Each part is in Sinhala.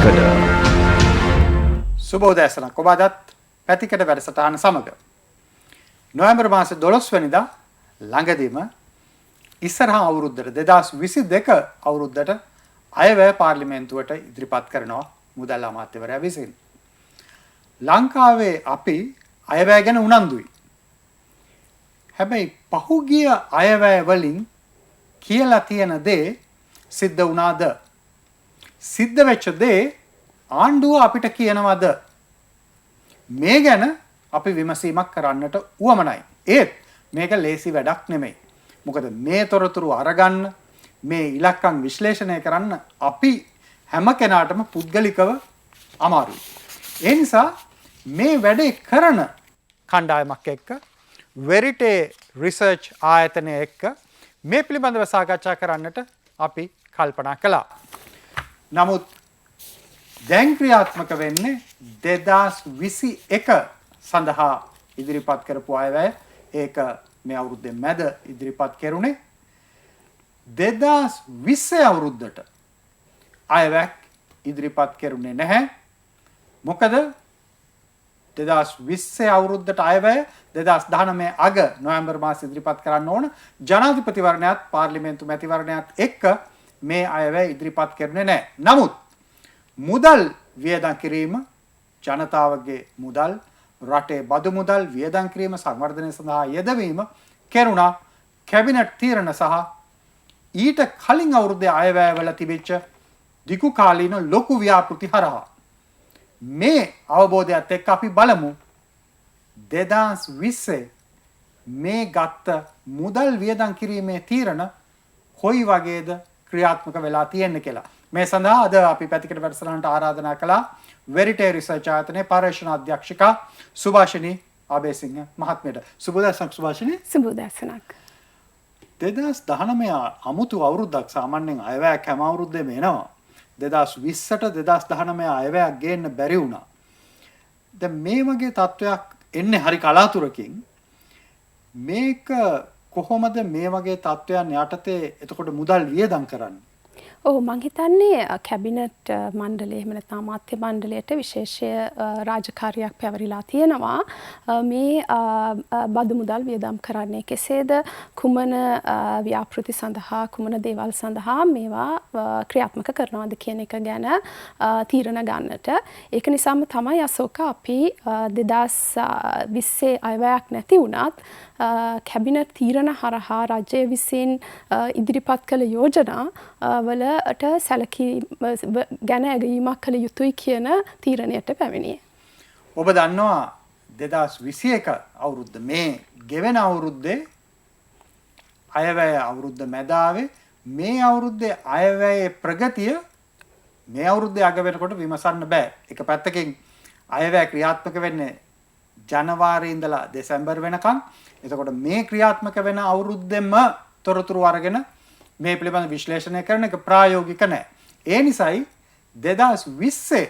පැතිකඩ සුබෝදෑසනක් ඔබ අදත් පැතිකඩ වැඩසටහන සමග නොවැම්බර් මාසේ 12 වෙනිදා ළඟදීම ඉස්සරහා අවුරුද්දට 2022 අවුරුද්දට අයවැය පාර්ලිමේන්තුවට ඉදිරිපත් කරනවා මුදල් අමාත්‍යවරයා විසින්. ලංකාවේ අපි අයවැය ගැන උනන්දුයි. හැබැයි පහුගිය අයවැය වලින් කියලා තියෙන දේ සිද්ධ වුණාද? සිද්ධ වෙච්ච දේ ආණ්ඩුව අපිට කියනවද? මේ ගැන අපි විමසීමක් කරන්නට උවමනයි. ඒත් මේක ලේසි වැඩක් නෙමෙයි. මොකද මේ තොරතුරු අරගන්න, මේ ඉලක්කම් විශ්ලේෂණය කරන්න අපි හැම කෙනාටම පුද්ගලිකව අමාරුයි. ඒ නිසා මේ වැඩේ කරන කණ්ඩායමක් එක්ක වෙරිටේ රිසර්ච් ආයතනය එක්ක මේ පිළිබඳව සාකච්ඡා කරන්නට අපි කල්පනා කළා. නමුත් දැන් ක්‍රියාත්මක වෙන්නේ 2021 සඳහා ඉදිරිපත් කරපු අයවැය. ඒක මේ අවුරුද්දේ මැද ඉදිරිපත් කෙරුණේ. 2020 අවුරුද්දට අයවැයක් ඉදිරිපත් කෙරුණේ නැහැ. මොකද 2020 අවුරුද්දට අයවැය 2019 අග නොවැම්බර් මාසෙ ඉදිරිපත් කරන්න ඕන. ජනාධිපතිවරණයත් පාර්ලිමේන්තු මැතිවරණයත් එක්ක මේ අයවැය ඉදිරිපත් කෙරුණේ නැහැ. නමුත් මුදල් වියදම් කිරීම, ජනතාවගේ මුදල්, රටේ බදු මුදල් වියදම් කිරීම සංවර්ධනය සඳහා යෙදවීම කෙරුණා කැබිනට් තීරණ සහ ඊට කලින් අවුරුද්දේ අයවැයවල තිබිච්ච දිගු කාලීන ලොකු ව්‍යාපෘති හරහා. මේ අවබෝධයත් එක්ක අපි බලමු 2020 මේ ගත්ත මුදල් වියදම් කිරීමේ තීරණ කොයි වගේද ක්‍රියාත්මක වෙලා තියෙන්නේ කියලා. මේ සඳහා අද අපි පැතිකඩ වැඩසටහනට ආරාධනා කළා වෙරිටේ රිසර්ච් ආයතනයේ පර්යේෂණ අධ්‍යක්ෂිකා සුභාෂිනී අබේසිංහ මහත්මියට. සුබෝදෑසනක් සුභාෂිනී. සුබෝදෑසනක්. 2019 අමුතු අවුරුද්දක්. සාමාන්‍යයෙන් අයවැයක් හැම අවුරුද්දේම එනවා. 2020ට 2019 අයවැයක් ගේන්න බැරි වුණා. දැන් මේ වගේ තත්වයක් එන්නේ හරි කලාතුරකින්. මේක කොහොමද මේ වගේ තත්වයන් යටතේ එතකොට මුදල් වියදම් කරන්නේ? ඔව් මං හිතන්නේ කැබිනට් මණ්ඩලය එහෙම නැත්නම් අමාත්‍ය මණ්ඩලයට විශේෂ රාජකාරියක් පැවරිලා තියෙනවා. මේ බදු මුදල් වියදම් කරන්නේ කෙසේද, කුමන ව්‍යාපෘති සඳහා, කුමන දේවල් සඳහා මේවා ක්‍රියාත්මක කරනවද කියන එක ගැන තීරණ ගන්නට. ඒක නිසාම තමයි අශෝක අපි 2020 අයවැයක් නැති වුණත් කැබිනට් තීරණ හරහා රජය විසින් ඉදිරිපත් කළ යෝජනා වලට සැලකීම ගැන ඇගීමක් කළ යුතුයි කියන තීරණයට පැමිණියේ. ඔබ දන්නවා 2021 අවුරුද්ද මේ ගෙවෙන අවුරුද්දේ අයවැය අවුරුද්ද මැදාවේ මේ අවුරුද්දේ අයවැයේ ප්‍රගතිය මේ අවුරුද්දේ අග වෙනකොට විමසන්න බෑ. එක පැත්තකින් අයවැය ක්‍රියාත්මක වෙන්නේ ජනවාරි ඉඳලා දෙසැම්බර් වෙනකන්. එතකොට මේ ක්‍රියාත්මක වෙන අවුරුද්දෙම තොරතුරු අරගෙන මේ පිළිබඳ විශ්ලේෂණය කරන එක ප්‍රායෝගික නැහැ. ඒ නිසායි 2020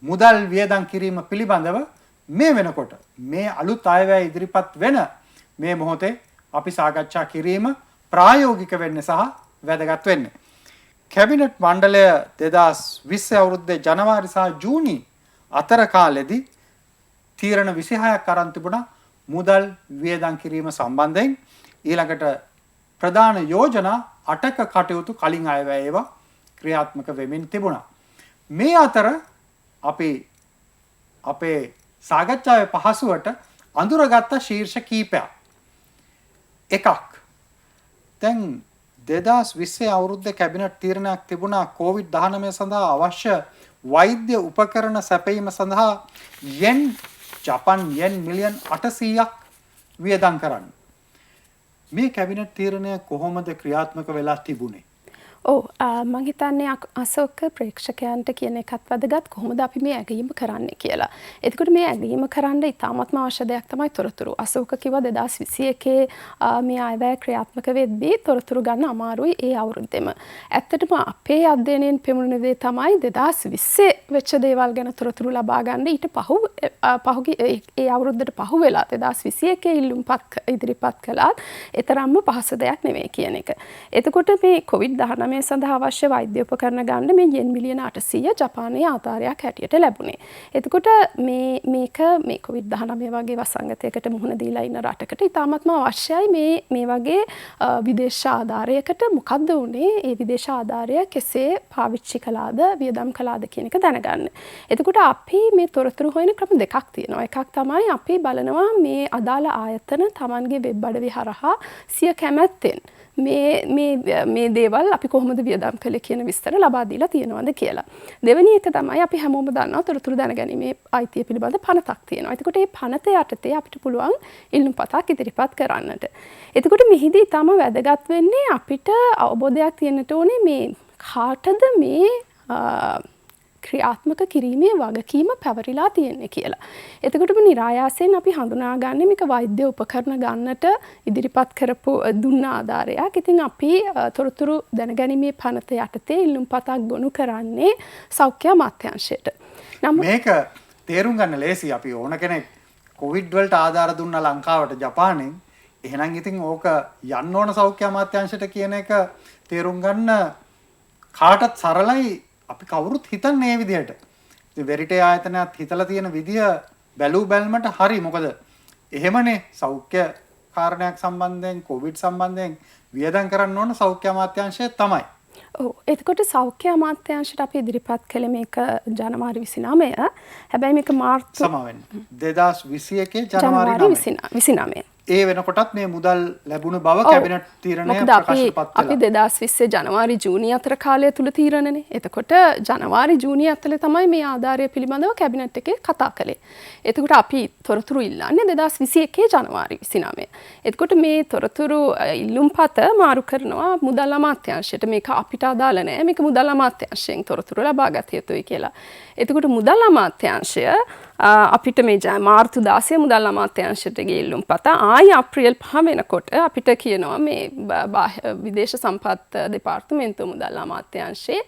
මුදල් වියදම් කිරීම පිළිබඳව මේ වෙනකොට මේ අලුත් අයවැය ඉදිරිපත් වෙන මේ මොහොතේ අපි සාකච්ඡා කිරීම ප්‍රායෝගික වෙන්නේ සහ වැදගත් වෙන්නේ. කැබිනට් මණ්ඩලය 2020 අවුරුද්දේ ජනවාරි සහ ජූනි අතර කාලෙදී තීරණ 26ක් අරන් තිබුණා මුදල් වියදම් කිරීම සම්බන්ධයෙන්. ඊළඟට ප්‍රධාන යෝජනා 8ක කටයුතු කලින් අයවැය ඒවා ක්‍රියාත්මක වෙමින් තිබුණා. මේ අතර අපි අපේ සාකච්ඡාවේ පහසුවට අඳුරගත්ත ශීර්ෂ කීපයක්. එකක්, දැන් 2020 අවුරුද්දේ කැබිනට් තීරණයක් තිබුණා COVID-19 සඳහා අවශ්‍ය වෛද්‍ය උපකරණ සැපයීම සඳහා ජපන් යෙන් මිලියන් 800ක් වියදම් කරන්න. මේ කැබිනට් තීරණය කොහොමද ක්‍රියාත්මක වෙලා තිබුණේ? ඔව් මං හිතන්නේ අශෝක ප්‍රේක්ෂකයන්ට කියන එකත් වැදගත් කොහොමද අපි මේ ඇගීම කරන්නේ කියලා. එතකොට මේ ඇගීම කරන්න ඉතාමත්ම අවශ්‍ය දෙයක් තමයි තොරතුරු. අශෝක කිව්වා 2021 මේ අයවැය ක්‍රියාත්මක වෙද්දී තොරතුරු ගන්න අමාරුයි ඒ අවුරුද්දෙම. ඇත්තටම අපේ අධ්‍යයනයෙන් පෙමුණුන දේ තමයි 2020 වෙච්ච දේවල් ගැන තොරතුරු ලබා ගන්න ඊට ඒ අවුරුද්දට පහු වෙලා 2021 ඉල්ලුම්පත් ඉදිරිපත් කළාත් ඒතරම්ම පහසු දෙයක් නෙවෙයි කියන එක. එතකොට මේ COVID-19 19 සඳහා අවශ්‍ය වෛද්‍ය උපකරණ ගන්න මේ යෙන් මිලියන 800 ජපානයේ ආධාරයක් හැටියට ලැබුණේ. එතකොට මේක COVID-19 වගේ වසංගතයකට මුහුණ දීලා ඉන්න රටකට ඉතාමත්ම අවශ්‍යයි මේ වගේ විදේශ ආධාරයකට මොකද්ද උනේ? ඒ විදේශ ආධාරය කෙසේ පාවිච්චි කළාද, වියදම් කළාද කියන එක දැනගන්න. එතකොට අපි මේ තොරතුරු හොයන ක්‍රම දෙකක් තියෙනවා. එකක් තමයි අපි බලනවා මේ අදාළ ආයතන Tamanගේ වෙබ් අඩවි හරහා සිය කැමැත්තෙන් මේ දේවල් අපි කොහොමද වියදම් කළේ කියන විස්තර ලබා දීලා තියෙනවද කියලා. දෙවෙනි එක තමයි අපි හැමෝම දන්නවා තොරතුරු දැනගැනීමේ අයිතිය පිළිබඳ පනතක් තියෙනවා. එතකොට මේ පනත යටතේ අපිට පුළුවන් ඉල්ලුම් පතක් ඉදිරිපත් කරන්නට. එතකොට මෙහිදී තම වැදගත් වෙන්නේ අපිට අවබෝධයක් තියෙන්නට ඕනේ මේ කාටද මේ ක්‍රියාත්මක කිරීමේ වගකීම පැවරිලා තියෙන්නේ කියලා. එතකොටම නිරායාසයෙන් අපි හඳුනාගන්නේ මේක වෛද්‍ය උපකරණ ගන්නට ඉදිරිපත් කරපු දුන්න ආධාරයක්. ඉතින් අපි තොරතුරු දැනගැනීමේ පනත යටතේ ඉල්ලුම් පතක් ගොනු කරන්නේ සෞඛ්‍ය අමාත්‍යාංශයට. මේක තේරුම් ගන්න ලේසි. අපි ඕන කෙනෙක් කොවිඩ් වලට ආධාර දුන්න ලංකාවට ජපානයෙන්. එහෙනම් ඉතින් ඕක යන්න ඕන සෞඛ්‍ය අමාත්‍යාංශයට කියන එක තේරුම් ගන්න කාටත් සරලයි. අපි කවුරුත් හිතන්නේ මේ විදිහට. ඉතින් වෙරිටේ ආයතනයත් හිතලා තියෙන විදිය බැලූ බැල්මට හරි. මොකද එහෙමනේ සෞඛ්‍ය කාරණයක් සම්බන්ධයෙන් කොවිඩ් සම්බන්ධයෙන් වියදම් කරන්න ඕන සෞඛ්‍ය අමාත්‍යාංශය තමයි. ඔව්. එතකොට සෞඛ්‍ය අමාත්‍යාංශයට අපි ඉදිරිපත් කළේ මේක ජනවාරි 29. හැබැයි මේක මාර්තු සමවෙන්න 2021 ජනවාරි 29. ඒ වෙනකොටත් මේ මුදල් ලැබුණ බව කැබිනට් තීරණය ප්‍රකාශපත් කළා. අපි 2020 ජනවාරි ජූනි අතර කාලය තුල තීරණනේ. එතකොට ජනවාරි ජූනි අතරේ තමයි මේ ආධාරය පිළිබඳව කැබිනට් එකේ කතා කළේ. එතකොට අපි තොරතුරු ඉල්ලන්නේ 2021 ජනවාරි 29. එතකොට මේ තොරතුරු ඉල්ලුම්පත මාරු කරනවා මුදල් අමාත්‍යාංශයට. මේක අපිට අදාළ නැහැ. මේක මුදල් අමාත්‍යාංශයෙන් තොරතුරු ලබා ගත යුතුයි කියලා. එතකොට මුදල් අමාත්‍යාංශය අපිට මේ මාර්තු 16 මුදල් අමාත්‍යාංශයට ගෙල්ලුම් පත ආයි අප්‍රේල් 5 වෙනකොට අපිට කියනවා මේ විදේශ සම්පත් දෙපාර්තමේන්තුව මුදල් අමාත්‍යාංශයේ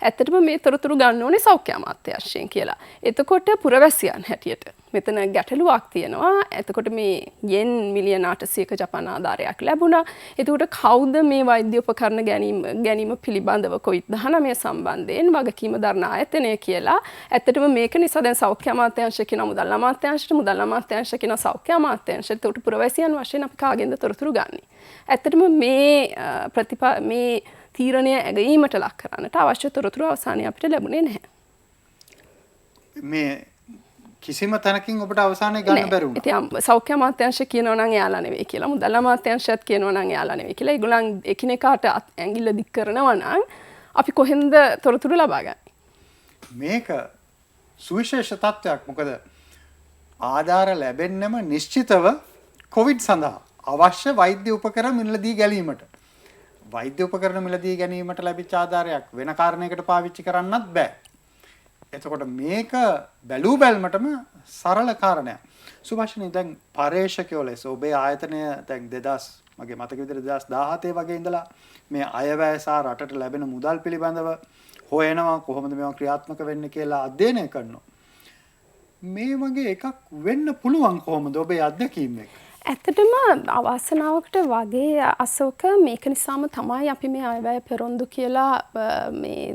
ඇත්තටම මේ තොරතුරු ගන්න ඕනේ සෞඛ්‍ය අමාත්‍යාංශයෙන් කියලා. එතකොට පුරවැසියන් හැටියට මෙතන ගැටලුවක් තියෙනවා. එතකොට මේ යෙන් මිලියන 800ක ජපාන ආධාරයක් ලැබුණා. එතකොට කවුද මේ වෛද්‍ය උපකරණ ගැනීම පිළිබඳව COVID-19 සම්බන්ධයෙන් වගකීම දරන ආයතනය කියලා. ඇත්තටම මේක නිසා දැන් සෞඛ්‍ය අමාත්‍යාංශය කියන මුදල් අමාත්‍යාංශයට, මුදල් අමාත්‍යාංශය කියන සෞඛ්‍ය අමාත්‍යාංශයට උට පුරවැසියන් වශයෙන් අපි කාගෙන්ද තොරතුරු ගන්නෙ. ඇත්තටම මේ තීරණය ඇගීමට ලක් කරන්නට අවශ්‍ය තොරතුරු අවසානයේ අපිට ලැබුණේ නැහැ. මේ කිසිම තැනකින් ඔබට අවසානයේ ගන්න බැරි වුණා. ඉතින් සෞඛ්‍ය අමාත්‍යාංශය කියනවා නම් එයාලා නෙවෙයි කියලා, මුදල් අමාත්‍යාංශයත් කියනවා නම් එයාලා නෙවෙයි කියලා. ඒගොල්ලන් එකිනෙකාට ඇඟිල්ල දික් කරනවා නම් අපි කොහෙන්ද තොරතුරු ලබා ගන්නේ? මේක සුවිශේෂ තත්ත්වයක්. මොකද ආධාර ලැබෙන්නම නිශ්චිතව කොවිඩ් සඳහා අවශ්‍ය වෛද්‍ය උපකරණ මිලදී ගැනීමට. වෛද්‍ය උපකරණ මිලදී ගැනීමට ලැබිච්ච ආධාරයක් වෙන කාරණයකට පාවිච්චි කරන්නත් බෑ. එතකොට මේක බැලූ බැල්මටම සරල කාරණයක්. සුභාෂිනී දැන් පරේක්ෂකයෝ ලෙස ඔබේ ආයතනය දැන් 2000 මගේ මතක විදිහට 2017 වගේ ඉඳලා මේ අයවැය සහ රටට ලැබෙන මුදල් පිළිබඳව හොයනවා කොහොමද මේවා ක්‍රියාත්මක වෙන්නේ කියලා අධ්‍යයනය කරනවා. මේ වගේ එකක් වෙන්න පුළුවන් කොහොමද ඔබේ අත්දැකීම් එක? ඇත්තටම අවාසනාවකට වගේ අසෝක මේක නිසාම තමයි අපි මේ අයවැය පෙරොන්දු කියලා මේ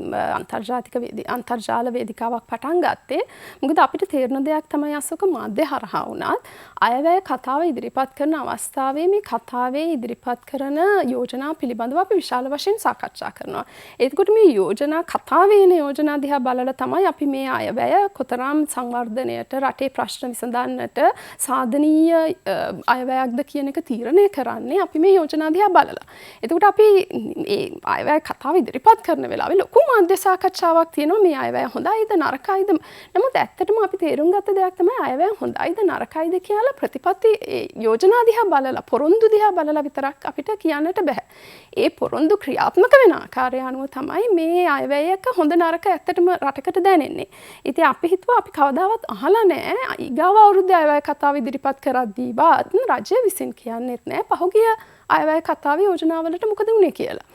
අන්තර්ජාල වේදිකාවක් පටන් ගත්තේ. මොකද අපිට තේරෙන දෙයක් තමයි අසෝක මාධ්‍ය හරහා වුණත් අයවැය කතාව ඉදිරිපත් කරන අවස්ථාවේ මේ කතාවේ ඉදිරිපත් කරන යෝජනා පිළිබඳව අපි විශාල වශයෙන් සාකච්ඡා කරනවා. එතකොට මේ යෝජනා කතාවේ එන යෝජනා දිහා බලලා තමයි අපි මේ අයවැය කොතරම් සංවර්ධනයට රටේ ප්‍රශ්න විසඳන්නට සාධනීය අයවැයක්ද කියන එක තීරණය කරන්නේ අපි මේ යෝජනා දිහා බලලා. එතකොට අපි මේ අයවැය කතාව ඉදිරිපත් කරන වෙලාවේ ලොකු මාධ්‍ය සාකච්ඡාවක් තියෙනවා මේ අයවැය හොඳයිද නරකයිද. නමුත් ඇත්තටම අපි තේරුම් ගත්ත දෙයක් තමයි අයවැය හොඳයිද නරකයිද කියලා ප්‍රතිපත්ති යෝජනා දිහා බලලා පොරොන්දු දිහා බලලා විතරක් අපිට කියන්නට බෑ. ඒ පොරොන්දු ක්‍රියාත්මක වෙන ආකාරය අනුව තමයි මේ අයවැයක හොඳ නරක ඇත්තටම රටකට දැනෙන්නේ. ඉතින් අපි හිතුවා අපි කවදාවත් අහලා නැහැ ඊගාව අවුරුද්දේ අයවැය කතාව ඉදිරිපත් කරද්දීවත් රජය විසින් කියන්නේත් නැහැ පහුගිය අයවැය කතාවේ යෝජනාවලට මොකද වුණේ කියලා.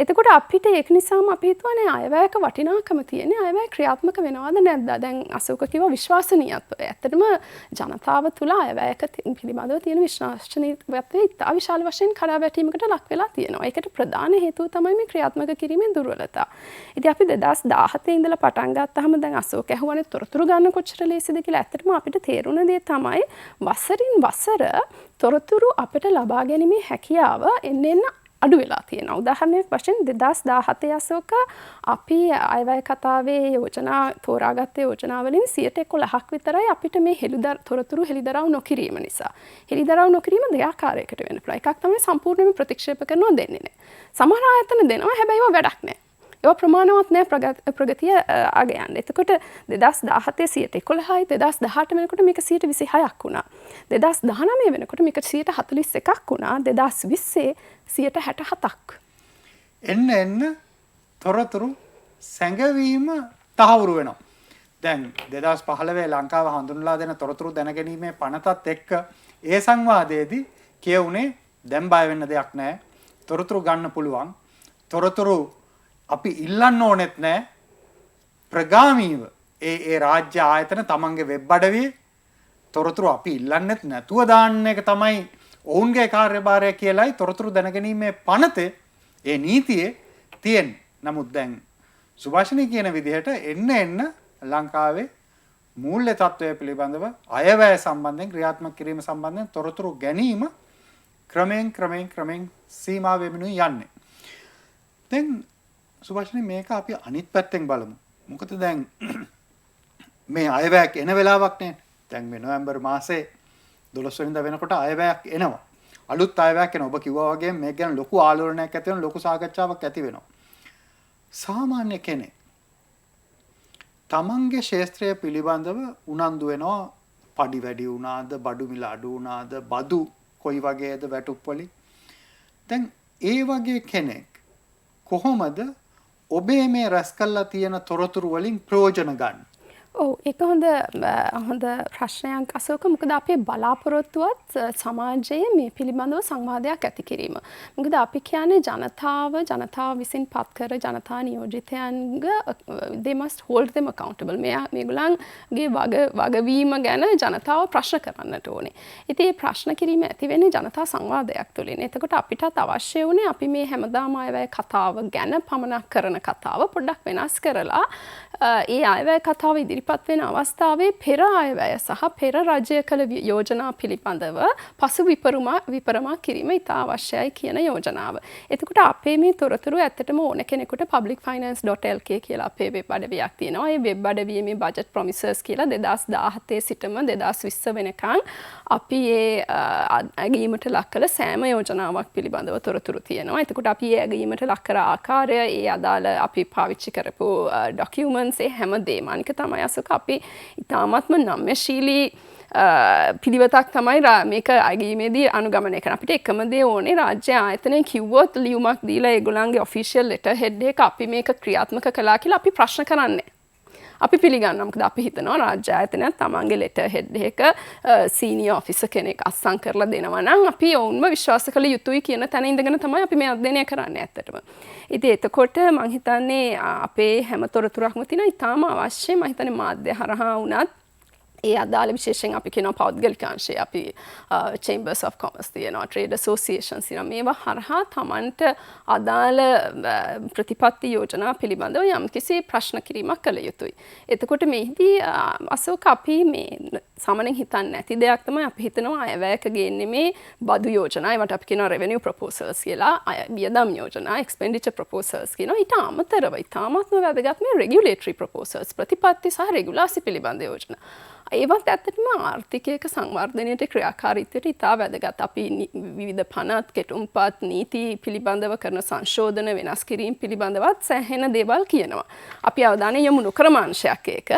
එතකොට අපිට ඒක නිසාම අපි හිතුවනේ අයවැයක වටිනාකම තියෙන්නේ අයවැය ක්‍රියාත්මක වෙනවද නැද්ද? දැන් අශෝක කිව්වා විශ්වාසනීයත්වය. ඇත්තටම ජනතාව තුළ අයවැයක පිළිබඳව තියෙන විශ්වාසනීයත්වය ඉතා විශාල වශයෙන් කඩාවැටීමකට ලක් වෙලා තියෙනවා. ඒකට ප්‍රධාන හේතුව තමයි මේ ක්‍රියාත්මක කිරීමේ දුර්වලතා. ඉතින් අපි 2017 ඉඳලා පටන් ගත්තාම දැන් අශෝක ඇහුවනේ තොරතුරු ගන්න කොච්චර ලේසිද කියලා. ඇත්තටම අපිට තේරුණ දේ තමයි වසරින් වසර තොරතුරු අපිට ලබා ගැනීමේ හැකියාව එන්න අඩු වෙලා තියෙනවා. උදාහරණයක් වශයෙන් 2017 අශෝක අපි අයවැය කතාවේ යෝජනා තෝරාගත්තේ යෝජනා වලින් 11%ක් විතරයි අපිට මේ තොරතුරු හෙළිදරව් නොකිරීම නිසා. හෙළිදරව් නොකිරීම දෙආකාරයකට වෙන්න පුළුවන්. එකක් තමයි සම්පූර්ණයෙන්ම ප්‍රතික්ෂේප කරනවා දෙන්නේ නැහැ. සමහර ආයතන දෙනවා හැබැයි ඒවා වැඩක් නැහැ. ඒවා ප්‍රමාණවත් නැහැ ප්‍රගතිය අග යන්න. එතකොට 2017 11යි 2018 වෙනකොට මේක 26ක් වුණා. 2019 වෙනකොට මේක 41ක් වුණා. 2020 67ක්. එන්න තොරතුරු සැඟවීම තහවුරු වෙනවා. දැන් 2015 ලංකාව හඳුන්වලා දෙන තොරතුරු දැනගැනීමේ පනතත් එක්ක ඒ සංවාදයේදී කියුනේ දැන් බය වෙන්න දෙයක් නැහැ. තොරතුරු ගන්න පුළුවන්. තොරතුරු අපි ඉල්ලන්න ඕනෙත් නැහැ. ප්‍රගාමීව ඒ රාජ්‍ය ආයතන තමන්ගේ වෙබ් අඩවියේ තොරතුරු අපි ඉල්ලන්නෙත් නැතුව දාන්න එක තමයි ඔවුන්ගේ කාර්යභාරය කියලායි තොරතුරු දැනගැනීමේ පනතේ ඒ නීතියේ තියෙන්නේ. නමුත් දැන් සුභාෂිනී කියන විදිහට එන්න ලංකාවේ මූල්‍ය තත්ත්වය පිළිබඳව අයවැය සම්බන්ධයෙන් ක්‍රියාත්මක කිරීම සම්බන්ධයෙන් තොරතුරු ගැනීම ක්‍රමයෙන් සීමා වෙමිනුයි යන්නේ. දැන් සුභාෂිනී මේක අපි අනිත් පැත්තෙන් බලමු. මොකද දැන් මේ අයවැයක් එන වෙලාවක් නේ. දැන් මේ නොවැම්බර් මාසේ 12 වෙනිදා වෙනකොට අයවැයක් එනවා. අලුත් අයවැයක් එනවා. ඔබ කිව්වා වගේ මේක ගැන ලොකු ආලෝලනයක් ඇති වෙනවා, ලොකු සාකච්ඡාවක් ඇති වෙනවා. සාමාන්‍ය කෙනෙක් තමන්ගේ ශාස්ත්‍රය පිළිබඳව උනන්දු වෙනවා. පඩි වැඩි වුණාද, බඩු මිල අඩු වුණාද, බදු කොයි වගේද වැටුප් වලින්. දැන් ඒ වගේ කෙනෙක් කොහොමද ඔබේ මේ රැස් කරලා තියෙන තොරතුරු වලින් ප්‍රයෝජන ගන්න? ඔව් ඒක හොඳ ප්‍රශ්නයක් අශෝක. මොකද අපේ බලාපොරොත්තුවත් සමාජයේ මේ පිළිබඳව සංවාදයක් ඇති කිරීම. මොකද අපි කියන්නේ ජනතාව විසින් පත් කර ජනතා නියෝජිතයන්ගේ they must hold them accountable. මේගොල්ලන්ගේ වගවීම ගැන ජනතාව ප්‍රශ්න කරන්නට ඕනේ. ඉතින් මේ ප්‍රශ්න කිරීම ඇති වෙන්නේ ජනතා සංවාදයක් තුළින්. එතකොට අපිටත් අවශ්‍ය වුණේ අපි මේ හැමදාම අයවැය කතාව ගැන පමණක් කරන කතාව පොඩ්ඩක් වෙනස් කරලා ඒ අයවැය කතාව ඉදිරිපත් වෙන අවස්ථාවේ පෙර අයවැය සහ පෙර රජය කළ යෝජනා පිළිබඳව පසු විපරමා කිරීම ඉතා අවශ්‍යයි කියන යෝජනාව. එතකොට අපේ මේ තොරතුරු ඇත්තටම ඕන කෙනෙකුට publicfinance.lk කියලා අපේ වෙබ් අඩවියක් තියෙනවා. ඒ වෙබ් අඩවියේ මේ budget promises කියලා 2017 සිටම 2020 වෙනකන් අපි ඒ ඇගීමට ලක් කළ සෑම යෝජනාවක් පිළිබඳව තොරතුරු තියෙනවා. එතකොට අපි ඒ ඇගීමට ලක් කර ආකාරය, ඒ අදාළ අපි පාවිච්චි කරපු ඩොකියුමන්ට්ස් ඒ හැමදේම අනික තමයි අසක අපි ඉතාමත්ම නම්‍යශීලී පිළිවෙතක් තමයි මේක අගීමේදී අනුගමනය කරන. අපිට එකම දේ ඕනේ රාජ්‍ය ආයතනය කිව්වොත් ලියුමක් දීලා ඒගොල්ලන්ගේ ඔෆිෂියල් ලෙටර් හෙඩ් එක අපි මේක ක්‍රියාත්මක කළා කියලා අපි ප්‍රශ්න කරන්නේ. අපි පිළිගන්නවා. මොකද අපි හිතනවා රාජ්‍ය ආයතනයක් තමන්ගේ ලෙටර් හෙඩ් එක සීනියර් ඔෆිසර් කෙනෙක් අස්සම් කරලා දෙනවා නම් අපි ඔවුන්ව විශ්වාස කළ යුතුයි කියන තැන ඉඳගෙන තමයි අපි මේ අධ්‍යයනය කරන්නේ ඇත්තටම. ඉතින් එතකොට මම හිතන්නේ අපේ හැම තොරතුරක්ම තියෙන ඉතාම අවශ්‍ය. මම හිතන්නේ මාධ්‍ය හරහා වුණත් ඒ අදාළ විශේෂයෙන් අපි කියනවා පෞද්ගලික අංශය, අපි chambers of commerce තියෙනවා, trade associations තියෙනවා. මේවා හරහා Tamanට අදාළ ප්‍රතිපත්ති යෝජනා පිළිබඳව යම්කිසි ප්‍රශ්න කිරීමක් කළ යුතුයි. එතකොට මේදී අශෝක අපි මේ සාමාන්‍යයෙන් හිතන්නේ නැති දෙයක් තමයි අපි හිතනවා අයවැයක ගේන්නේ මේ බදු යෝජනා. ඒවට අපි කියනවා revenue proposals කියලා, වියදම් යෝජනා, expenditure proposals කියනවා. ඊට අමතරව ඉතාමත්ම වැදගත් මේ regulatory proposals, ප්‍රතිපත්ති සහ රෙගුලාසි පිළිබඳ යෝජනා. ඒවත් ඇත්තටම ආර්ථිකයක සංවර්ධනයට ක්‍රියාකාරීත්වයට ඉතා වැදගත්. අපි විවිධ පනත්, කෙටුම්පත්, නීති පිළිබඳව කරන සංශෝධන වෙනස් කිරීම පිළිබඳවත් සෑහෙන දේවල් කියනවා. අපි අවධානය යොමු නොකරන අංශයක් ඒක.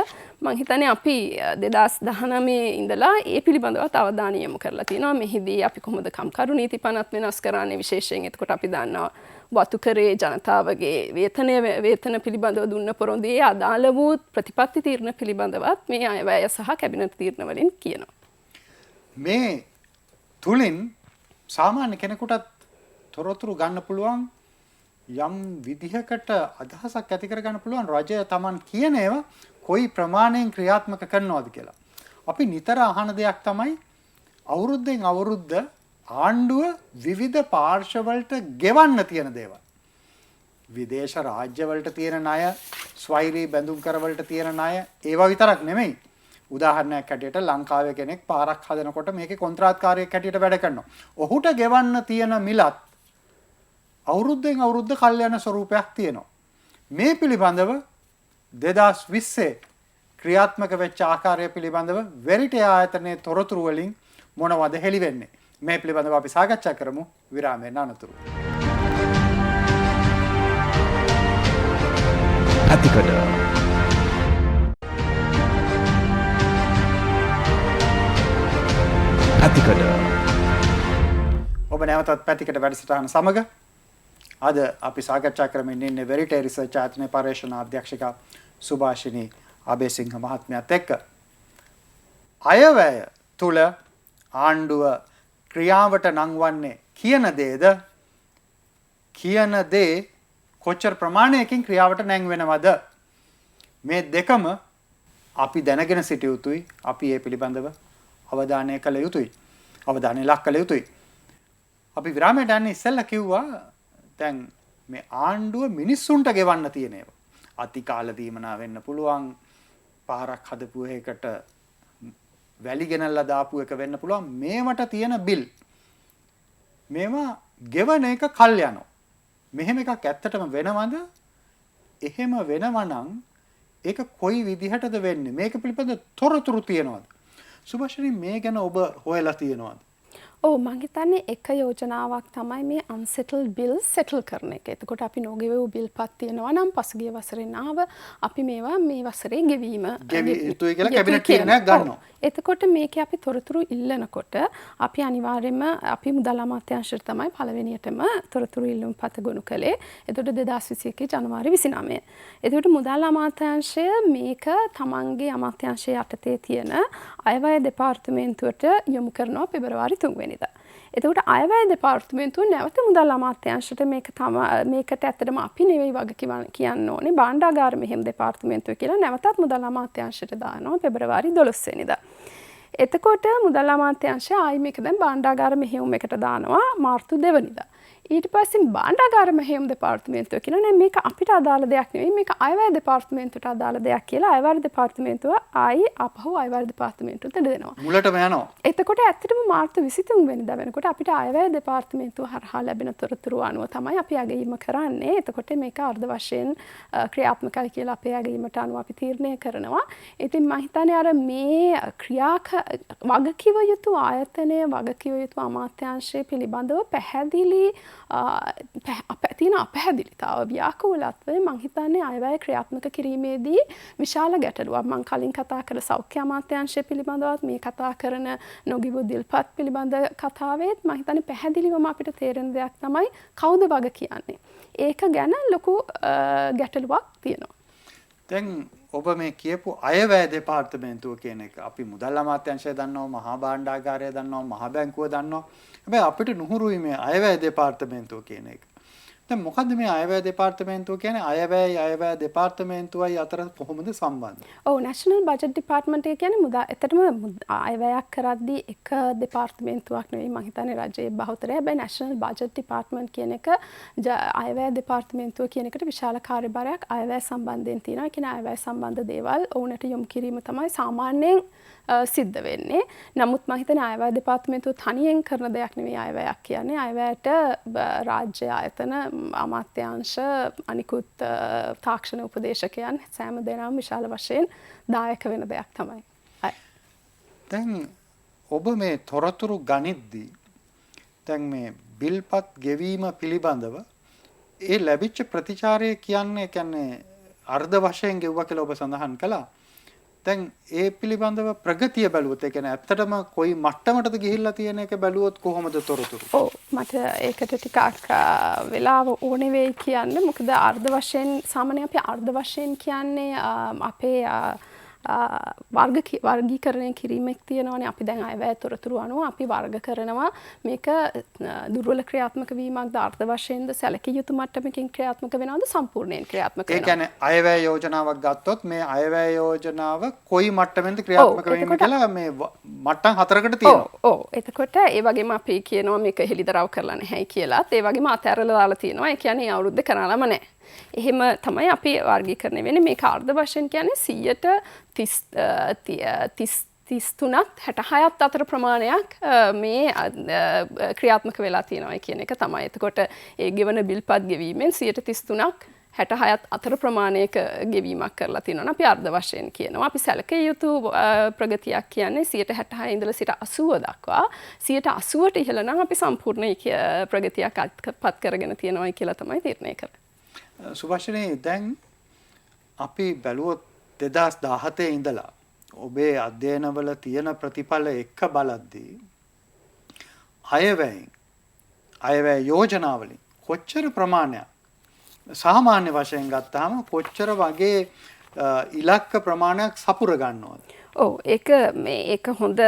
මම හිතන්නේ අපි 2019 ඉඳලා ඒ පිළිබඳවත් අවධානය යොමු කරලා තියෙනවා. මෙහිදී අපි කොහොමද කම්කරු නීති පනත් වෙනස් කරන්නේ විශේෂයෙන්. එතකොට අපි දන්නවා වතුකරේ ජනතාවගේ වේතන පිළිබඳව දුන්න පොරොන්දුවේ අදාළ වූ ප්‍රතිපත්ති තීරණ පිළිබඳවත් මේ අයවැය සහ කැබිනට් තීරණ වලින් කියනවා. මේ තුලින් සාමාන්‍ය කෙනෙකුටත් තොරතුරු ගන්න පුළුවන් යම් විදිහකට අදහසක් ඇති කර ගන්න පුළුවන් රජය Taman කියන ඒවා කොයි ප්‍රමාණයෙන් ක්‍රියාත්මක කරනවද කියලා. අපි නිතර අහන දෙයක් තමයි අවුරුද්දෙන් අවුරුද්ද ආණ්ඩුව විවිධ පාර්ශවවලට ගෙවන්න තියෙන දේවල්. විදේශ රාජ්‍යවලට තියෙන ණය, ස්වෛරී බැඳුම් කරවලට තියෙන ණය, ඒවා විතරක් නෙමෙයි. උදාහරණයක් හැටියට ලංකාවේ කෙනෙක් පාරක් හදනකොට මේකේ කොන්ත්‍රාත්කාරයෙක් හැටියට වැඩ කරනවා. ඔහුට ගෙවන්න තියෙන මිලත් අවුරුද්දෙන් අවුරුද්ද කල්යන ස්වරූපයක් තියෙනවා. මේ පිළිබඳව 2020 ක්‍රියාත්මක වෙච්ච ආකාරය පිළිබඳව වෙරිටේ ආයතනයේ තොරතුරු වලින් මොනවද හෙළි වෙන්නේ? මේ පිළිබඳව අපි සාකච්ඡා කරමු විරාමයෙන් අනතුරු. ඇතිකඩ ඇතිකඩ ඔබ නැවතත් පැතිකඩ වැඩසටහන සමග අද අපි සාකච්ඡා කරමින් ඉන්නේ වෙරිටේ රිසර්ච් ආයතනයේ පර්යේෂණ අධ්‍යක්ෂක සුභාෂිනී අබේසිංහ මහත්මියත් එක්ක. අයවැය තුල ආණ්ඩුව ක්‍රියාවට නංවන්නේ කියන දේද කියන දේ කොච්චර ප්‍රමාණයකින් ක්‍රියාවට නැංවෙනවද මේ දෙකම අපි දැනගෙන සිටිය යුතුයි. අපි මේ පිළිබඳව අවධානය කළ යුතුයි. අවධානය ලක් කළ යුතුයි. අපි විරාමයට යන්නේ ඉස්සෙල්ලා කිව්වා දැන් මේ ආණ්ඩුව මිනිස්සුන්ට ගෙවන්න තියෙන ඒවා. අතිකාල දීමනා වෙන්න පුළුවන්. පාරක් හදපු එකකට වැලි ගෙනල්ලා දාපු එක වෙන්න පුළුවන්. මේවට තියෙන බිල්. මේවා ගෙවන එක කල් යනවා. මෙහෙම එකක් ඇත්තටම වෙනවද? එහෙම වෙනවා නම් ඒක කොයි විදිහටද වෙන්නේ? මේක පිළිබඳ තොරතුරු තියෙනවද? සුභාෂිනී මේ ගැන ඔබ හොයලා තියෙනවද? ඔව් මම හිතන්නේ එක යෝජනාවක් තමයි මේ unsettled bill settle කරන එක. එතකොට අපි නොගෙවූ බිල්පත් තියෙනවා නම් පසුගිය වසරෙන් ආව අපි මේවා මේ වසරේ ගෙවීම යුතුයි කියලා කැබිනට් තීරණයක් ගන්නවා. එතකොට මේකේ අපි තොරතුරු ඉල්ලනකොට අපි අනිවාර්යයෙන්ම අපි මුදල් අමාත්‍යාංශයට තමයි පළවෙනියටම තොරතුරු ඉල්ලුම් පත ගොනු කළේ. එතකොට 2021 ජනවාරි 29. එතකොට මුදල් අමාත්‍යාංශය මේක තමන්ගේ අමාත්‍යාංශයේ යටතේ තියෙන අයවැය දෙපාර්තමේන්තුවට යොමු කරනවා පෙබරවාරි 3 වෙනිදා. එතකොට අයවැය දෙපාර්තමේන්තුව නැවත මුදල් අමාත්‍යාංශයට මේකට ඇත්තටම අපි නෙවෙයි වග කියන්න ඕනේ භාණ්ඩාගාර මෙහෙයුම් දෙපාර්තමේන්තුව කියලා නැවතත් මුදල් අමාත්‍යාංශයට දානවා පෙබරවාරි 12 වෙනිදා. එතකොට මුදල් අමාත්‍යාංශය ආයි මේක දැන් භාණ්ඩාගාර මෙහෙයුම් එකට දානවා මාර්තු 2 වෙනිදා. ඊට පස්සේ භාණ්ඩාගාර මෙහෙයුම් දෙපාර්තමේන්තුව කියලා නේ මේක අපිට අදාළ දෙයක් නෙවෙයි මේක අයවැය දෙපාර්තමේන්තුවට අදාළ දෙයක් කියලා අයවැය දෙපාර්තමේන්තුව ආයි අපහු අයවැය දෙපාර්තමේන්තුවට දෙනවා. මුලටම යනවා. එතකොට ඇත්තටම මාර්තු 23 වෙනිදා වෙනකොට අපිට අයවැය දෙපාර්තමේන්තුව හරහා ලැබෙන තොරතුරු අනුව තමයි අපි අගයීම කරන්නේ. එතකොට මේක අර්ධ වශයෙන් ක්‍රියාත්මකයි කියලා අපේ අගයීමට අනුව අපි තීරණය කරනවා. ඉතින් මම හිතන්නේ අර මේ වගකිව යුතු ආයතනය වගකිව යුතු අමාත්‍යාංශය පිළිබඳව පැහැදිලි තියෙන අපැහැදිලිතාව ව්‍යාකූලත්වය මං හිතන්නේ අයවැය ක්‍රියාත්මක කිරීමේදී විශාල ගැටලුවක්. මං කලින් කතා කළ සෞඛ්‍ය අමාත්‍යාංශය පිළිබඳවත් මේ කතා කරන නොගිවූ දිල්පත් පිළිබඳ කතාවේත් මං හිතන්නේ පැහැදිලිවම අපිට තේරෙන දෙයක් තමයි කවුද වග කියන්නේ. ඒක ගැන ලොකු ගැටලුවක් තියෙනවා. දැන් ඔබ මේ කියපු අයවැය දෙපාර්තමේන්තුව කියන එක අපි මුදල් අමාත්‍යාංශය දන්නවා, මහා භාණ්ඩාගාරය දන්නවා, මහා බැංකුව දන්නවා. හැබැයි අපිට නුහුරුයි මේ අයවැය දෙපාර්තමේන්තුව කියන එක. දැන් මොකද්ද මේ අයවැය දෙපාර්තමේන්තුව කියන්නේ? අයවැය දෙපාර්තමේන්තුවයි අතර කොහොමද සම්බන්ධය? ඔව් නැෂනල් බජට් ඩිපාර්ට්මන්ට් එක කියන්නේ ඇත්තටම අයවැයක් කරද්දී එක දෙපාර්තමේන්තුවක් නෙවෙයි මම හිතන්නේ රජයේ බහුතරය. හැබැයි නැෂනල් බජට් ඩිපාර්ට්මන්ට් කියන එක අයවැය දෙපාර්තමේන්තුව කියන එකට විශාල කාර්යභාරයක් අයවැය සම්බන්ධයෙන් තියෙනවා. ඒ කියන්නේ අයවැය සම්බන්ධ දේවල් ඔවුන්ට යොමු කිරීම තමයි සාමාන්‍යයෙන් සිද්ධ වෙන්නේ. නමුත් මම හිතන්නේ අයවැය දෙපාර්තමේන්තුව තනියෙන් කරන දෙයක් නෙවෙයි අයවැයක් කියන්නේ. අයවැයට රාජ්‍ය ආයතන අමාත්‍යාංශ අනිකුත් තාක්ෂණ උපදේශකයන් සෑම දෙනාම විශාල වශයෙන් දායක වෙන දෙයක් තමයි. දැන් ඔබ මේ තොරතුරු ගනිද්දී දැන් මේ බිල්පත් ගෙවීම පිළිබඳව ඒ ලැබිච්ච ප්‍රතිචාරය කියන්නේ අර්ධ වශයෙන් ගෙවුවා කියලා ඔබ සඳහන් කළා. දැන් ඒ පිළිබඳව ප්‍රගතිය බැලුවොත් ඒ කියන්නේ ඇත්තටම කොයි මට්ටමටද ගිහිල්ලා තියෙන එක බැලුවොත් කොහොමද තොරතුරු? ඔව් මට ඒකට ටිකක් වෙලාව ඕනේ වෙයි කියන්න. මොකද අර්ධ වශයෙන් සාමාන්‍යයෙන් අපි අර්ධ වශයෙන් කියන්නේ අපේ වර්ගීකරණය කිරීමක් තියෙනවානේ. අපි දැන් අයවැය තොරතුරු අනුව අපි වර්ග කරනවා මේක දුර්වල ක්‍රියාත්මක වීමක්ද අර්ථ වශයෙන්ද සැලකිය යුතු මට්ටමකින් ක්‍රියාත්මක වෙනවද සම්පූර්ණයෙන් ක්‍රියාත්මක ඒ වෙනවද? කියන්නේ අයවැය යෝජනාවක් ගත්තොත් මේ අයවැය යෝජනාව කොයි මට්ටමෙන්ද ක්‍රියාත්මක වෙන්නේ කියලා මේ මට්ටම් 4කට තියෙනවා. ඔව්. එතකොට ඒ වගේම අපි කියනවා මේක හෙළිදරව් කරලා නැහැයි කියලාත් ඒ වගේම අතහැරලා දාලා තියෙනවා. ඒ කියන්නේ අවුරුද්ද කරාලම නැහැ. එහෙම තමයි අපි වර්ගීකරණය වෙන්නේ. මේක අර්ධ වශයෙන් කියන්නේ 33ත් 66ත් අතර ප්‍රමාණයක් මේ ක්‍රියාත්මක වෙලා තියෙනවා කියන එක තමයි. එතකොට ඒ ගෙවන බිල්පත් ගෙවීමෙන් 33ක් 66ත් අතර ප්‍රමාණයක ගෙවීමක් කරලා තියෙනවා. අපි අර්ධ වශයෙන් කියනවා. අපි සැලකිය යුතු ප්‍රගතියක් කියන්නේ 66 ඉඳලා 80 දක්වා 80ට ඉහළ නම් අපි සම්පූර්ණ ප්‍රගතියක් පත් කරගෙන තියෙනවා කියලා තමයි තීරණය කරන්නේ. සුභාෂිනී දැන් අපි බැලුවොත් 2017 ඉඳලා ඔබේ අධ්‍යයනවල තියෙන ප්‍රතිඵල එක්ක බලද්දී අයවැය යෝජනාවලින් කොච්චර ප්‍රමාණයක් සාමාන්‍ය වශයෙන් ගත්තාම කොච්චර වගේ ඉලක්ක ප්‍රමාණයක් සපුර ගන්නවද? ඔව් ඒක හොඳ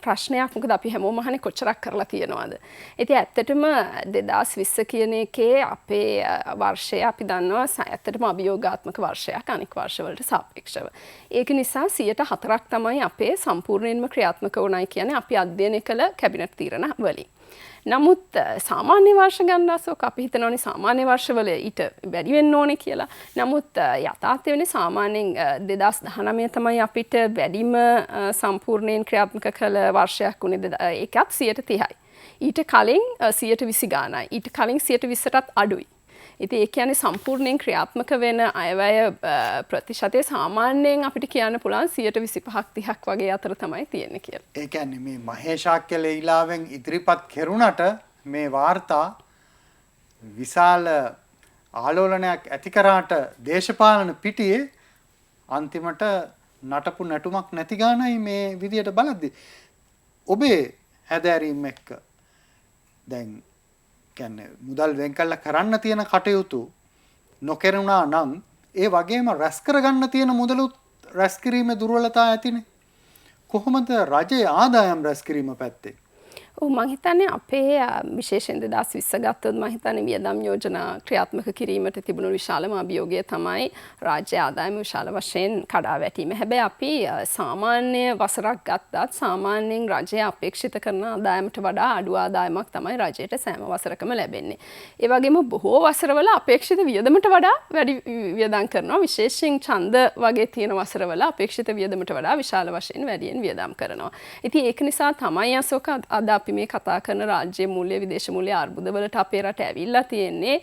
ප්‍රශ්නයක්. මොකද අපි හැමෝම අහන්නේ කොච්චරක් කරලා තියෙනවද? ඉතින් ඇත්තටම 2020 කියන එකේ අපේ වර්ෂය අපි දන්නවා ඇත්තටම අභියෝගාත්මක වර්ෂයක් අනික් වර්ෂවලට සාපේක්ෂව. ඒක නිසා 104ක් තමයි අපේ සම්පූර්ණයෙන්ම ක්‍රියාත්මක වුණයි කියන්නේ අපි අධ්‍යයනය කළ කැබිනට් තීරණ වලින්. නමුත් සාමාන්‍ය වර්ෂ ගන්න අසෝක අපි හිතනෝනේ සාමාන්‍ය වර්ෂවල ඊට වැඩි වෙන්න ඕනේ කියලා. නමුත් යථාර්ථය වෙන්නේ සාමාන්‍යයෙන් 2019 තමයි අපිට වැඩිම සම්පූර්ණයෙන් ක්‍රියාත්මක කළ වර්ෂයක් උනේ. ඒකත් 30%යි. ඊට කලින් 120 ගානයි. ඊට කලින් 120ටත් අඩුයි. ඉතින් ඒ කියන්නේ සම්පූර්ණයෙන් ක්‍රියාත්මක වෙන අයවැය ප්‍රතිශතය සාමාන්‍යයෙන් අපිට කියන්න පුළුවන් 125ක් 30ක් වගේ අතර තමයි තියෙන්නේ කියලා. ඒ කියන්නේ මේ මහේශාක්‍ය ලීලාවෙන් ඉදිරිපත් කෙරුණට මේ වාර්තා විශාල ආලෝලනයක් ඇති කරාට දේශපාලන පිටියේ අන්තිමට නටපු නැටුමක් නැති ගානයි මේ විදියට බලද්දි. ඔබේ හැදෑරීම් එක්ක දැන් කියන්නේ මුදල් වෙන් කළා කරන්න තියෙන කටයුතු නොකරුණා නම් ඒ වගේම රැස් කරගන්න තියෙන මුදලුත් රැස් කිරීමේ දුර්වලතා ඇතිනේ. කොහොමද රජයේ ආදායම් රැස් කිරීම පැත්තේ? ඔව් මම හිතන්නේ අපේ විශේෂයෙන් 2020 ගත්තොත් මම හිතන්නේ වියදම් යෝජනා ක්‍රියාත්මක කිරීමට තිබුණු විශාලම අභියෝගය තමයි රාජ්‍ය ආදායම විශාල වශයෙන් කඩා වැටීම. හැබැයි අපි සාමාන්‍ය වසරක් ගත්තත් සාමාන්‍යයෙන් රජය අපේක්ෂිත කරන ආදායමට වඩා අඩු ආදායමක් තමයි රජයට සෑම වසරකම ලැබෙන්නේ. ඒ වගේම බොහෝ වසරවල අපේක්ෂිත වියදමට වඩා වැඩි වියදම් කරනවා. විශේෂයෙන් ඡන්ද වගේ තියෙන වසරවල අපේක්ෂිත වියදමට වඩා විශාල වශයෙන් වැඩියෙන් වියදම් කරනවා. ඉතින් ඒක නිසා තමයි අසෝක අද අපි මේ කතා කරන රාජ්‍ය මූල්‍ය විදේශ මූල්‍ය අර්බුදවලට අපේ රට ඇවිල්ලා තියෙන්නේ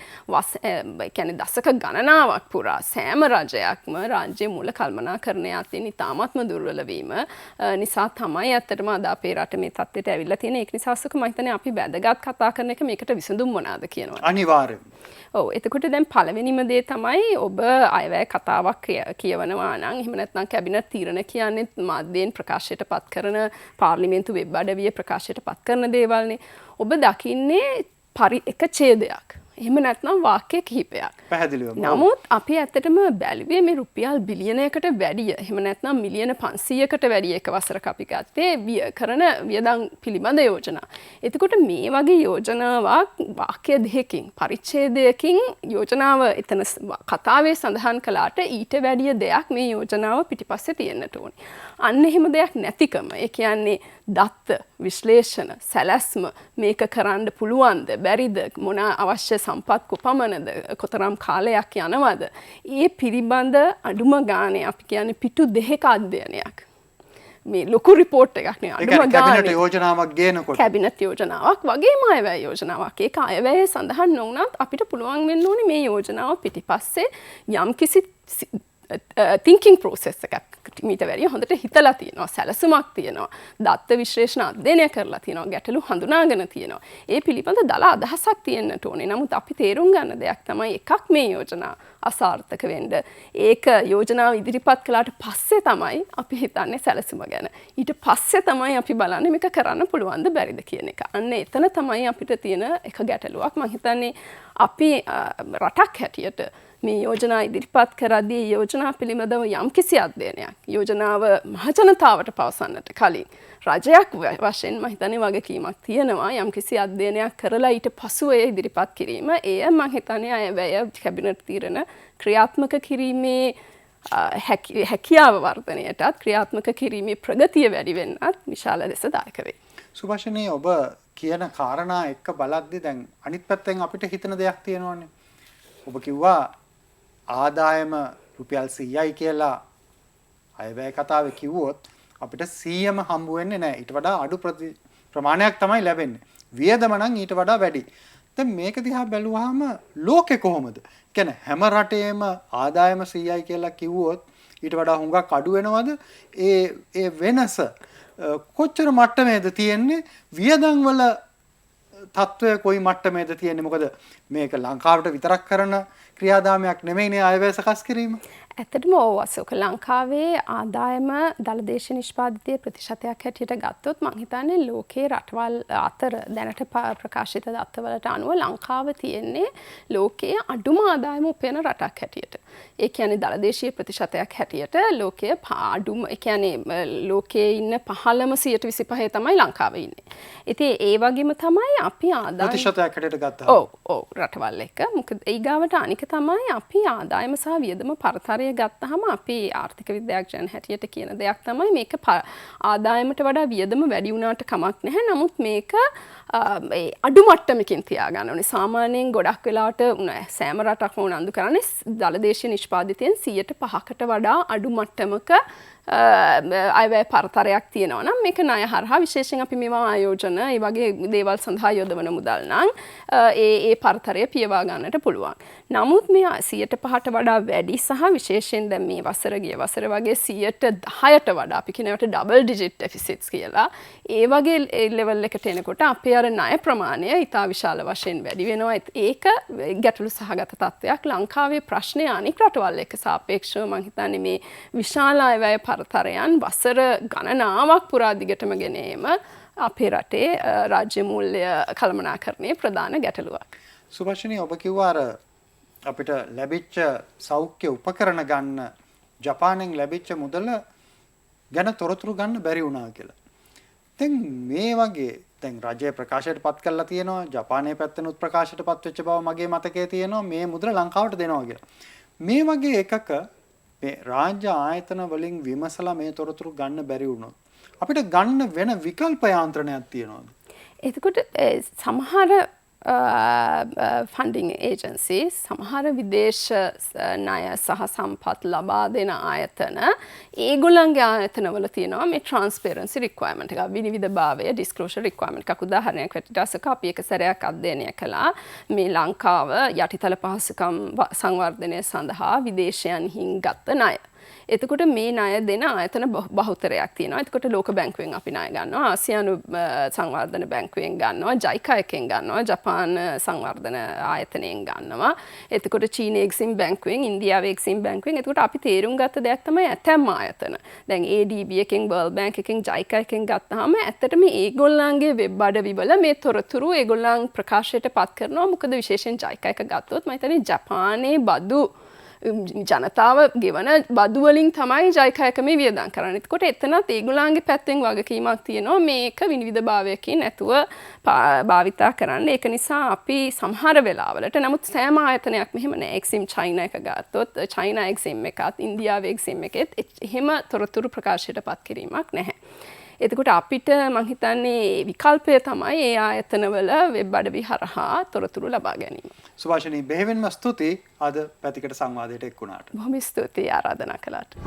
කියන්නේ දශක ගණනාවක් පුරා සෑම රජයක්ම රාජ්‍ය මූල කළමනාකරණය අතින් ඉතාමත්ම දුර්වල වීම නිසා තමයි ඇත්තටම අද අපේ රට මේ තත්ත්වයට ඇවිල්ලා තියෙන්නේ. ඒක නිසා අසෝක මම හිතන්නේ අපි වැදගත් කතා කරන එක මේකට විසඳුම් මොනවාද කියනවා. අනිවාර්යයෙන්. ඔව් එතකොට දැන් පළවෙනිම දේ තමයි ඔබ අයවැය කතාවක් කියවනවා නම් එහෙම නැත්නම් කැබිනට් තීරණ කියන්නේ මාධ්‍යයෙන් ප්‍රකාශයට පත් කරන පාර්ලිමේන්තු වෙබ් අඩවිය ප්‍රකාශයට පත් කරන දේවල්නේ. ඔබ දකින්නේ එක ඡේදයක්. එහෙම නැත්නම් වාක්‍ය කිහිපයක්. පැහැදිලිවම. නමුත් අපි ඇත්තටම බැලුවේ මේ රුපියල් බිලියනයකට වැඩිය. එහෙම නැත්නම් මිලියන 500කට වැඩිය එක වසරක අපි ගත්තේ කරන වියදම් පිළිබඳ යෝජනා. එතකොට මේ වගේ යෝජනාවක් වාක්‍ය දෙකකින් පරිච්ඡේදයකින් යෝජනාව එතන කතාවේ සඳහන් කළාට ඊට වැඩිය දෙයක් මේ යෝජනාව පිටිපස්සේ තියෙන්නට ඕනේ. අන්න එහෙම දෙයක් නැතිකම. ඒ කියන්නේ දත්ත විශ්ලේෂණ සැලැස්ම මේක කරන්න පුළුවන්ද බැරිද මොන අවශ්‍ය සම්පත් කොපමණද කොතරම් කාලයක් යනවද ඒ පිළිබඳ අඩුම ගානේ අපි කියන්නේ පිටු දෙකක අධ්‍යයනයක් මේ ලොකු රිපෝට් එකක් නේ අඩුම ගානේ කැබිනට් යෝජනාවක් ගේනකොට කැබිනට් යෝජනාවක් වගේම අයවැය යෝජනාවක් ඒක අයවැය සඳහන් නොවුනත් අපිට පුළුවන් වෙන්න ඕනේ මේ යෝජනාව පිටිපස්සේ යම්කිසි thinking process එකක් මීට වැඩිය හොඳට හිතලා තියෙනවා සැලසුමක් තියෙනවා දත්ත විශ්ලේෂණ අධ්‍යයනය කරලා තියෙනවා ගැටලු හඳුනාගෙන තියෙනවා ඒ පිළිබඳ දල අදහසක් තියෙන්නට ඕනේ නමුත් අපි තේරුම් ගන්න දෙයක් තමයි එකක් මේ යෝජනා අසාර්ථක වෙන්න ඒක යෝජනාව ඉදිරිපත් කළාට පස්සේ තමයි අපි හිතන්නේ සැලසුම ගැන ඊට පස්සේ තමයි අපි බලන්නේ මේක කරන්න පුළුවන්ද බැරිද කියන එක අන්න එතන තමයි අපිට තියෙන එක ගැටලුවක් මම හිතන්නේ අපි රටක් හැටියට මේ යෝජනා ඉදිරිපත් කරද්දී යෝජනා පිළිබඳව යම්කිසි අධ්‍යයනයක් යෝජනාව මහජනතාවට පවසන්නට කලින් රජයක් වශයෙන් මම හිතන්නේ වගකීමක් තියෙනවා යම්කිසි අධ්‍යයනයක් කරලා ඊට පසුව ඒ ඉදිරිපත් කිරීම. එය මම හිතන්නේ අයවැය කැබිනට් තීරණ ක්‍රියාත්මක කිරීමේ හැකියාව වර්ධනයටත් ක්‍රියාත්මක කිරීමේ ප්‍රගතිය වැඩි වෙන්නත් විශාල ලෙස දායක වේ. සුභාෂිනී ඔබ කියන කාරණා එක්ක බලද්දී දැන් අනිත් පැත්තෙන් අපිට හිතන දෙයක් තියෙනවානේ. ඔබ කිව්වා ආදායම රුපියල් 100යි කියලා අයවැය කතාවේ කිව්වොත් අපිට 100ම හම්බ වෙන්නේ නැහැ. ඊට වඩා අඩු ප්‍රමාණයක් තමයි ලැබෙන්නේ. වියදම නම් ඊට වඩා වැඩි. දැන් මේක දිහා බැලුවාම ලෝකෙ කොහොමද? කියන්නේ හැම රටේම ආදායම 100යි කියලා කිව්වොත් ඊට වඩා හුඟක් අඩු වෙනවද? ඒ වෙනස කොච්චර මට්ටමේද තියෙන්නේ? වියදම් වල තත්ත්වය කොයි මට්ටමේද තියෙන්නේ? මොකද මේක ලංකාවට විතරක් කරන ක්‍රියාදාමයක් නෙමෙයිනේ අයවැය සකස් කිරීම. ඇත්තටම ඔව් අසෝක ලංකාවේ ආදායම දළදේශ නිෂ්පාදිතයේ ප්‍රතිශතයක් හැටියට ගත්තොත් මම හිතන්නේ ලෝකයේ රටවල් අතර දැනට ප්‍රකාශිත දත්තවලට අනුව ලංකාව තියෙන්නේ ලෝකයේ අඩුම ආදායම උපයන රටක් හැටියට. ඒ කියන්නේ දළදේශීය ප්‍රතිශතයක් හැටියට ලෝකයේ අඩුම ඒ කියන්නේ ලෝකයේ ඉන්න 15% තමයි ලංකාවේ ඉන්නේ. ඉතින් ඒ වගේම තමයි අපි ආදායම ප්‍රතිශතයක් හැටියට ගත්තා. ඔව් රටවල් එක. මොකද ඊගාවට අනික තමයි අපි ආදායම සහ වියදම පරතරය ගත්තහම අපි ආර්ථික විද්‍යාඥයන් හැටියට කියන දෙයක් තමයි මේක ආදායමට වඩා වියදම වැඩි වුණාට කමක් නැහැ. නමුත් මේක අඩු මට්ටමකින් තියාගන්න ඕනේ. සාමාන්‍යයෙන් ගොඩක් වෙලාවට සෑම රටක්ම උනන්දු කරන්නේ දළදේශීය නිෂ්පාදිතයෙන් 5%කට වඩා අඩු මට්ටමක අයවැය පරතරයක් තියෙනවා නම් මේක ණය හරහා විශේෂයෙන් අපි මේවා ආයෝජන ඒ වගේ දේවල් සඳහා යොදවන මුදල් නම් ඒ පරතරය පියවා ගන්නට පුළුවන්. නමුත් මේ 105ට වඩා වැඩි සහ විශේෂයෙන් දැන් මේ වසර ගිය වසර වගේ 10%ට වඩා අපි කියනවට ඩබල් ඩිජිට් ඩෙෆිසිට්ස් කියලා ඒ වගේ ලෙවල් එකට එනකොට අපේ අර ණය ප්‍රමාණය ඉතා විශාල වශයෙන් වැඩි වෙනවා. ඒක ගැටලු සහගත තත්ත්වයක්. ලංකාවේ ප්‍රශ්නය අනික් රටවල් එක්ක සාපේක්ෂව මම හිතන්නේ මේ විශාල අයවැය පරතරයන් වසර ගණනාවක් පුරා දිගටම ගෙන ඒම අපේ රටේ රාජ්‍ය මූල්‍ය කළමනාකරණයේ ප්‍රධාන ගැටලුවක්. සුභාෂිනී ඔබ කිව්වා අර අපිට ලැබිච්ච සෞඛ්‍ය උපකරණ ගන්න ජපානයෙන් ලැබිච්ච මුදල ගැන තොරතුරු ගන්න බැරි වුණා කියලා. දැන් මේ වගේ දැන් රජය ප්‍රකාශයට පත් කරලා තියෙනවා ජපානයේ පැත්තෙනුත් ප්‍රකාශයට පත් වෙච්ච බව මගේ මතකයේ තියෙනවා මේ මුදල ලංකාවට දෙනවා කියලා. මේ වගේ එකක මේ රාජ්‍ය ආයතන වලින් විමසලා මේ තොරතුරු ගන්න බැරි වුණොත් අපිට ගන්න වෙන විකල්ප යාන්ත්‍රණයක් තියෙනවද? එතකොට සමහර ෆන්ඩිං ඒජන්සි සමහර විදේශ ණය සහ සම්පත් ලබා දෙන ආයතන ඒගොල්ලන්ගේ ආයතනවල තියෙනවා මේ ට්‍රාන්ස්පරන්සි රික්වයර්මන්ට් එක විනිවිදභාවය ඩිස්ක්ලෝෂර් රික්වයර්මන්ට් එකක්. උදාහරණයක් විදිහට අසක අපි එක සැරයක් අධ්‍යයනය කළා මේ ලංකාව යටිතල පහසුකම් සංවර්ධනය සඳහා විදේශයන්හින් ගත්ත ණය. එතකොට මේ ණය දෙන ආයතන බහුතරයක් තියෙනවා. එතකොට ලෝක බැංකුවෙන් අපි ණය ගන්නවා, ආසියානු සංවර්ධන බැංකුවෙන් ගන්නවා, ජයිකා එකෙන් ගන්නවා, ජපාන සංවර්ධන ආයතනයෙන් ගන්නවා. එතකොට චීනයේ එක්සිම් බැංකුවෙන්, ඉන්දියාවේ එක්සිම් බැංකුවෙන්. එතකොට අපි තේරුම් ගත්ත දෙයක් තමයි ඇතැම් ආයතන. දැන් ADB එකෙන්, World Bank එකෙන්, ජයිකා එකෙන් ගත්තාම ඇත්තටම ඒගොල්ලන්ගේ වෙබ් අඩවිවල මේ තොරතුරු ඒගොල්ලන් ප්‍රකාශයට පත් කරනවා. මොකද විශේෂයෙන් ජයිකා එක ගත්තොත් මම හිතන්නේ ජපානයේ බදු ජනතාව ගෙවන බදු වලින් තමයි ජයිකා එක මේ වියදම් කරන්නේ. එතකොට එතනත් ඒගොල්ලන්ගේ පැත්තෙන් වගකීමක් තියෙනවා මේක විනිවිදභාවයකින් නැතුව භාවිතා කරන්න. ඒක නිසා අපි සමහර වෙලාවලට නමුත් සෑම ආයතනයක් මෙහෙම නෑ. එක්සිම් චයිනා එක ගත්තොත් චයිනා එක්සිම් එකත් ඉන්දියාවේ එක්සිම් එකෙත් එහෙම තොරතුරු ප්‍රකාශයට පත් කිරීමක් නැහැ. එතකොට අපිට මං හිතන්නේ විකල්පය තමයි ඒ ආයතනවල වෙබ් අඩවි හරහා තොරතුරු ලබා ගැනීම. සුභාෂිනී බෙහෙවින්ම ස්තුතියි අද පැතිකඩ සංවාදයට එක් වුණාට. බොහොම ස්තුතියි ආරාධනා කළාට.